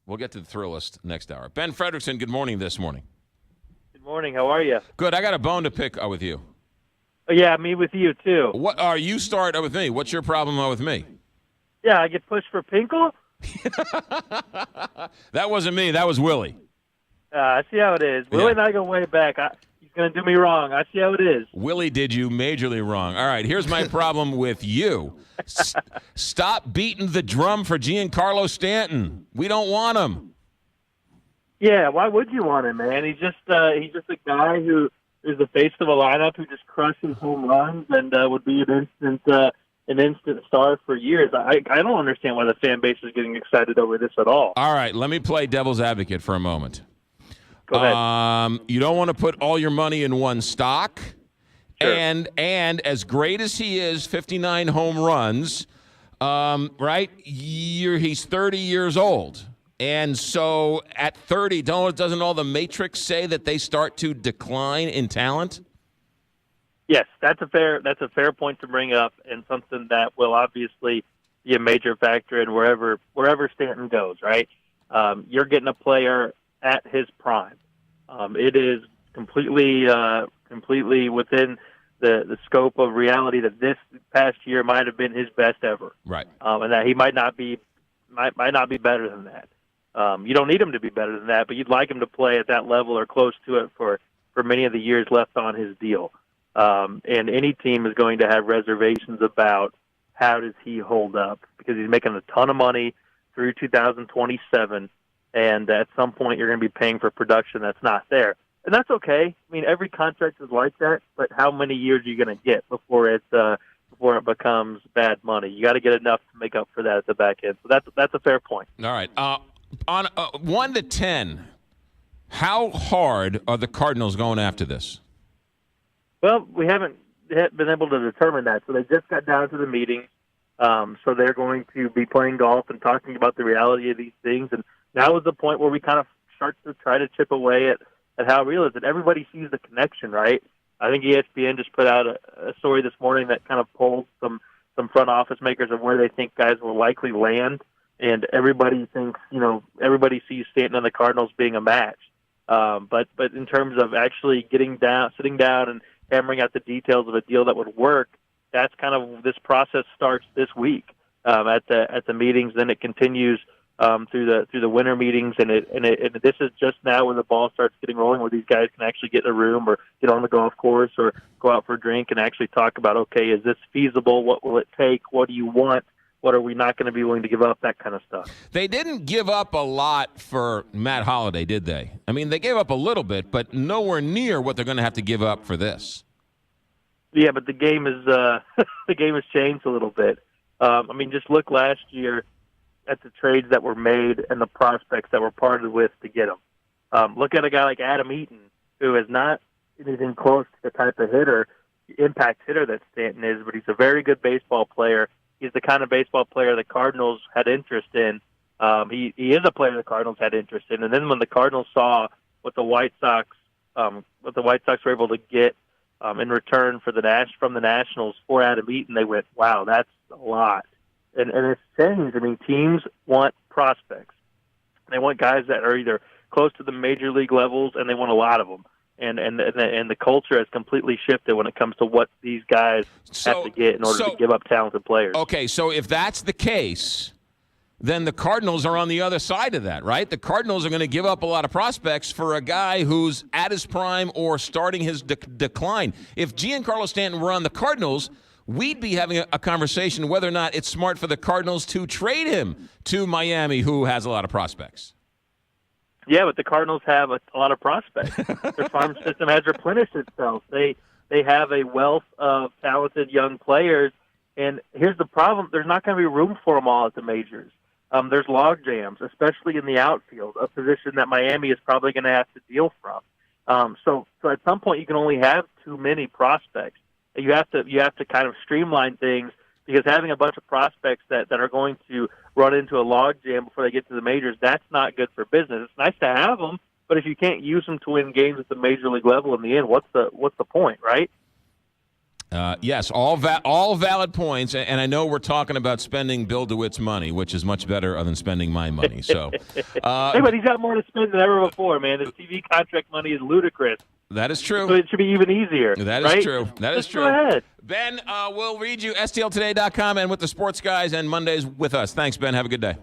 We'll get to the Thrillist next hour. Ben Frederickson, good morning this morning. Good morning. How are you? Good. I got a bone to pick with you. Oh, yeah, me with you, too. What are you start with me? What's your problem with me? Yeah, I get pushed for Pinkle? That wasn't me. That was Willie. I see how it is. Willie and I go way back. He's going to do me wrong. I see how it is. Willie did you majorly wrong. All right, here's my problem with you. Stop beating the drum for Giancarlo Stanton. We don't want him. Yeah, why would you want him, man? He's just a guy who is the face of a lineup who just crushes home runs and would be an instant star for years. I don't understand why the fan base is getting excited over this at all. All right, let me play devil's advocate for a moment. Go ahead. You don't want to put all your money in one stock. Sure. And as great as he is, 59 home runs, right? He's 30 years old. And so at 30, doesn't all the matrix say that they start to decline in talent? Yes, that's a fair point to bring up, and something that will obviously be a major factor in wherever Stanton goes, right? You're getting a player at his prime. It is completely within the scope of reality that this past year might have been his best ever, right? And that he might not be better than that. You don't need him to be better than that, but you'd like him to play at that level or close to it for many of the years left on his deal. And any team is going to have reservations about how does he hold up, because he's making a ton of money through 2027, and at some point you're going to be paying for production that's not there. And that's okay. I mean, every contract is like that, but how many years are you going to get before it becomes bad money? You got to get enough to make up for that at the back end. So that's a fair point. All right. On 1 to 10, how hard are the Cardinals going after this? Well, we haven't been able to determine that. So they just got down to the meeting. So they're going to be playing golf and talking about the reality of these things. And now is the point where we kind of start to try to chip away at how real is it. Everybody sees the connection, right? I think ESPN just put out a story this morning that kind of polled some front office makers of where they think guys will likely land. And everybody thinks, everybody sees Stanton and the Cardinals being a match. But in terms of actually sitting down and hammering out the details of a deal that would work, that's kind of this process starts this week at the meetings. Then it continues through the winter meetings, and this is just now when the ball starts getting rolling, where these guys can actually get in a room or get on the golf course or go out for a drink and actually talk about, okay, is this feasible? What will it take? What do you want? What are we not going to be willing to give up? That kind of stuff. They didn't give up a lot for Matt Holliday, did they? I mean, they gave up a little bit, but nowhere near what they're going to have to give up for this. Yeah, but the game is the game has changed a little bit. I mean, just look last year at the trades that were made and the prospects that were parted with to get them. Look at a guy like Adam Eaton, who is not anything close to the type of impact hitter that Stanton is, but he's a very good baseball player. He's the kind of baseball player the Cardinals had interest in. He is a player the Cardinals had interest in. And then when the Cardinals saw what the White Sox were able to get in return from the Nationals for Adam Eaton, they went, wow, that's a lot. And it's changed. I mean, teams want prospects. They want guys that are either close to the major league levels, and they want a lot of them. And the culture has completely shifted when it comes to what these guys have to get in order to give up talented players. Okay, so if that's the case, then the Cardinals are on the other side of that, right? The Cardinals are going to give up a lot of prospects for a guy who's at his prime or starting his decline. If Giancarlo Stanton were on the Cardinals, we'd be having a conversation whether or not it's smart for the Cardinals to trade him to Miami, who has a lot of prospects. Yeah, but the Cardinals have a lot of prospects. Their farm system has replenished itself. They have a wealth of talented young players, and here's the problem: there's not going to be room for them all at the majors. There's log jams, especially in the outfield, a position that Miami is probably going to have to deal from. So at some point, you can only have too many prospects. You have to kind of streamline things, because having a bunch of prospects that are going to run into a log jam before they get to the majors, that's not good for business. It's nice to have them, but if you can't use them to win games at the major league level in the end, what's the point, right? Yes, all valid points, and I know we're talking about spending Bill DeWitt's money, which is much better than spending my money. So, hey, but he's got more to spend than ever before, man. The TV contract money is ludicrous. That is true. So it should be even easier. That is right? true. That is Just true. Go ahead. Ben, we'll read you STLtoday.com and with the sports guys and Mondays with us. Thanks, Ben. Have a good day.